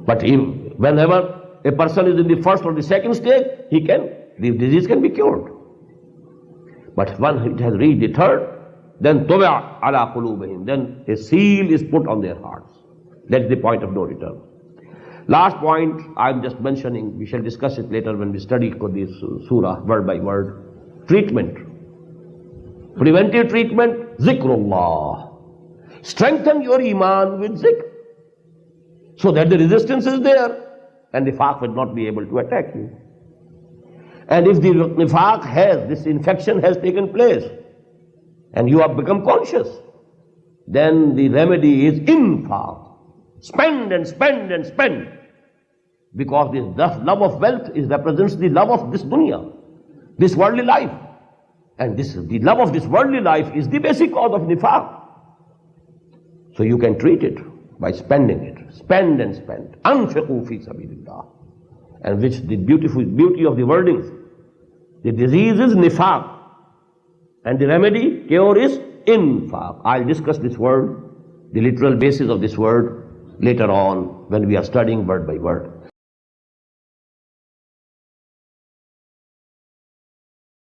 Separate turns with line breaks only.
But whenever a person is in the first or the second stage, the disease can be cured. But when it has reached the third, then tubi'a ala qulubihim, then a seal is put on their hearts. That's the point of no return. Last point I'm just mentioning, we shall discuss it later when we study this surah word by word. Treatment. Preventive treatment, zikrullah. Strengthen your iman with zikr, so that the resistance is there and the nifaq will not be able to attack you. And if the nifaq this infection has taken place and you have become conscious, then the remedy is infaq. Spend and spend and spend. Because this love of wealth represents the love of this dunya, this worldly life. And the love of this worldly life is the basic cause of nifaq. So you can treat it by spending it. Spend and spend. Anfiqu fi sabilillah. And which the beauty of the wordings. The disease is nifaq. And the remedy, cure is infaq. I'll discuss this word, the literal basis of this word, later on when we are studying word by word.